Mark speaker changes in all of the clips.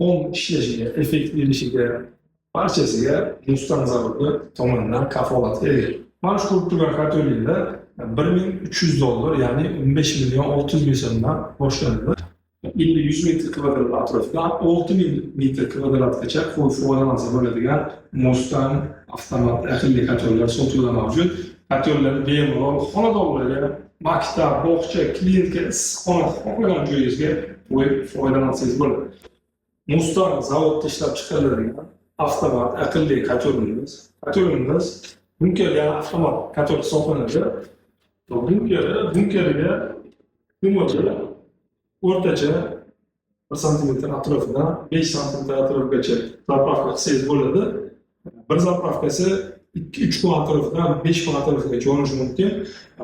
Speaker 1: 10 ishlashiga, effekt berishiga, barchasiga Mustang zavodi tomonidan kafolatga ega. Mana shu ko'rib turgan kartoniklar $1300, ya'ni 15.600.000 so'mdan boshlanadi. 50-100 metr kvadrat atrofida 6000 metr kvadratgacha foydalansa bo'ladigan Mustang avtomat aqlli kartonlar sotuvda mavjud. Kartonlar bemalol xonadonlarga, maktab, bog'cha, klinika, issiqxona xohlagan joyingizga qo'yib foydalansangiz bo'ladi. Mustang zavodda ishlab chiqariladigan avtomat aqlli kartonimiz bunkerga avtomat karton hisoblanadi. Bunkerga ko'mir o'rtacha 1 sm atrofidan 5 sm atrofigacha zapravka qilsangiz bo'ladi. Bir zapravkasi 2-3 kun atrofidan 5 kun atrofigacha o'rnishi mumkin.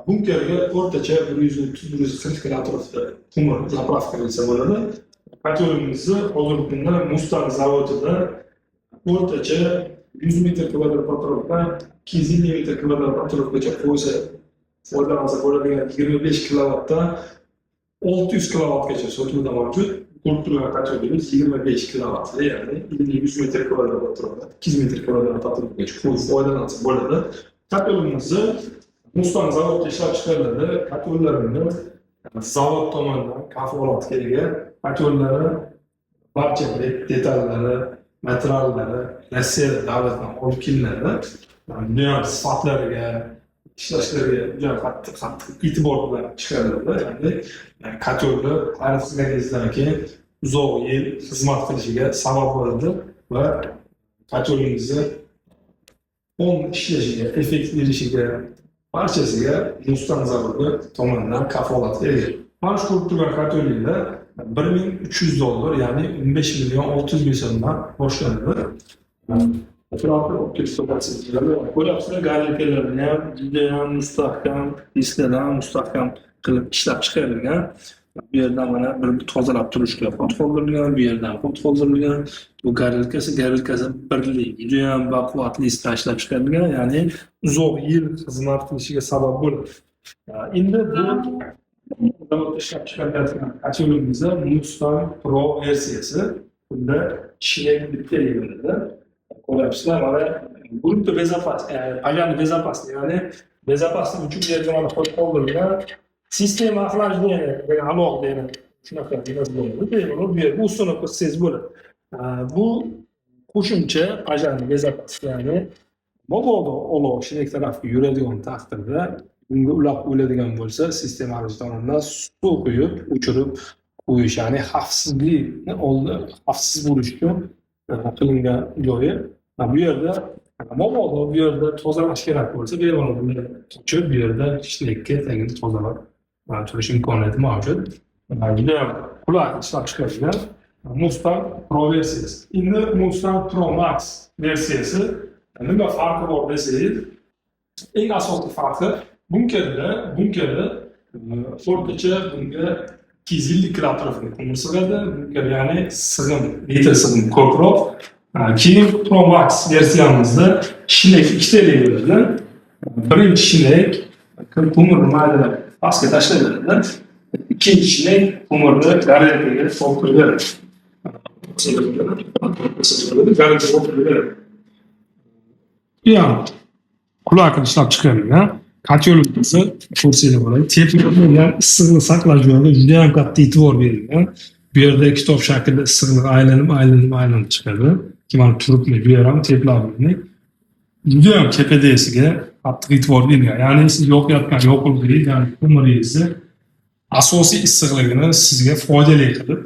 Speaker 1: Bunkerga o'rtacha 130-140 kg atrofida ko'mir zapravka qilsa bo'ladi. Kartonimizni hozirgi kunda Mustang zavodida o'rtacha 100 metr kvadrat atrofidan 250 metr kvadrat atrofgacha qo'ysa foydalansa bo'ladigan 25 kilovatdan 600 kilovatgacha sotuvda mavjud. Ko'rib turgan kartonimiz 25 kilovatli, ya'ni 100 metr kvadrat atrofida 200 metr kvadrat atrofgacha qo'yib foydalansa bo'ladi. Kartonimizni Mustang zavodda ishlab chiqariladi. Kartonlarimiz zavod tomonidan kafolatga ega. Kartonlari barcha detallari, materiallari Rossiya davlatidan olib kelinadi. Judayam sifatlariga, ishlashlariga juda qattiq e'tibor bilan chiqariladi. Ya'ni kartonlar xaridlaringizdan keyin uzoq yil xizmat qilishiga sabab bo'ladi va kartoningizni 10 ishlashiga, effekt berishiga, barchasiga Mustang zavodi tomonidan kafolatga ega. Mana shu ko'rib turgan kartonlar $1300, ya'ni 15.600.000 so'mdan boshlanadi. Ko'ryapsizlar, galerkalarni ham judayam mustahkam, diskadan mustahkam qilib ishlab chiqarilgan. Bu yerdan mana bir tozalab turishga xod qoldirilgan, bu yerdan xod qoldirilgan. Bu galerkasi birlik, judayam baquvvatli ishlab chiqarilgan, ya'ni uzoq yil xizmat qilishiga sabab bo'ladi. Endi bu zavodda ishlab chiqarilayotgan kartonimizda Mustang Pro versiyasi. Bunda kishilik bitta bo'ladi. Ko'ryapsizlar, mana группа безопасности, пожарный безопасности, ya'ni bezopaslik uchun yerga mana qo'yib qoldirilgan sistema охлаждения degan alohida yana shunaqa bo'ladi. Bu yerga ustanib qilsangiz bo'ladi. Bu qo'shimcha pожарный безопасность, ya'ni mabodo olov shirik tarafga yuradigan taqdirda bunga ulab qo'yiladigan bo'lsa, sistemalar tomonidan suv quyib, o'chirib qo'yish, ya'ni xavfsizlikni xavfsiz bo'lish uchun qilingan joyi. Bu yerda mabodo bu yerda tozalash kerak bo'lsa, bemalol buni ochib, bu yerda ishlikka tagini tozalab turish imkoniyati mavjud. Juda ham qulay ishlab chiqarilgan Mustang Pro versiyasi. Endi Mustang Pro Max versiyasi nima farqi bor desangiz, eng asosiy farqi bunkerda o'rtacha bunga 250 kg atrofida ko'mir sig'adi. Bunker ya'ni sig'im, metr sig'im ko'proq. Keyin Pro Max versiyamizda shilik ikkitali bo'ladi. Birinchi shilik ko'mirni maydalab pastga tashlaydi. Ikkinchi shilik ko'mirni galerkaga solib qo'yadi. Ya, qulay qilib ishlab chiqarilgan kartonimizni ko'rsanglar bo'ladi. Teplikdan issiqni saqlash yo'liga juda ham katta e'tibor berilgan. Bu yerda kitob shaklida issiqlik aylanib chiqadi. Mana turibmi, bu yer ham teplarni juda ham KPD'siga qattiq e'tibor berilgan. Ya'ni siz yoqayotgan yoqilg'i, ya'ni ko'miringizni asosiy issiqligini sizga foydali qilib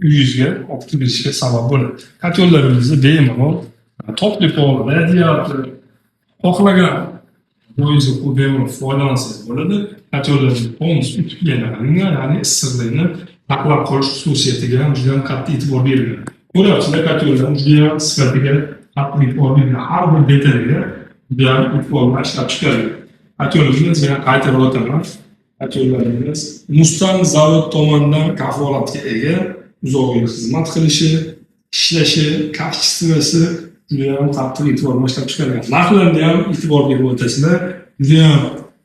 Speaker 1: uyingizga olib kelishga sabab bo'ladi. Kartonlarimizni bemalol topli polni, radiator xohlagan joyingizga qo'yib bemalol foydalansangiz bo'ladi. Kartonlarimiz polностью qilingan, ya'ni issiqlikni saqlab qolish xususiyatiga ham juda ham katta e'tibor berilgan. Ko'ryapsizlar, kartonlar juda ham sifatiga qattiq e'tibor berilgan. Har bir detaliga juda ham e'tibor bilan ishlab chiqarilgan. Kartonlarimiz yana qaytarib o'taman. Kartonlarimiz Mustang zavod tomonidan kafolatga ega, uzoq yil xizmat qilishi, ishlashi, kачествоsi juda ham qattiq e'tibor bilan ishlab chiqarilgan. Narxlarga ham e'tibor berib o'tasizlar. Juda ham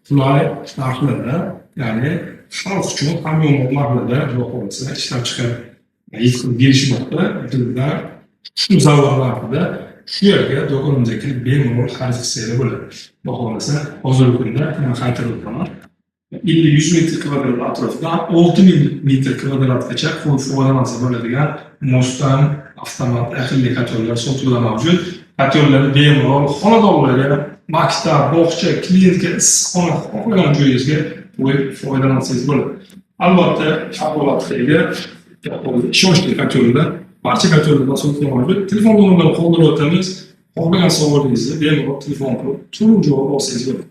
Speaker 1: qulay narxlarda, ya'ni xalq uchun ham yomon narxlarda ishlab chiqarilgan yetkazib berishmoqda. Bizlar shu zavodlarda shu yerga do'konimizga kirib bemalol xarid qilsanglar bo'ladi. Xudo xohlasa, hozirgi kunda men qaytarib o'taman. 50-100 metr kvadrat atrofida 6000 metr kvadratgacha foydalansa bo'ladigan Mustang avtomat aqlli ko'chatlar sotuvda mavjud. Ko'chatlarni bemalol xonadonlarga, maktab, bog'cha, klientga, issiqxona xohlagan joyingizga qo'yib foydalansangiz bo'ladi. Albatta, kafolatga ishonchli ko'chatlar barcha ko'chatlarda sotuvda mavjud. Telefon nomerlarini qoldirib o'tamiz. Xohlagan savolingizni bemalol telefon qilib, turli javob olsangiz bo'ladi.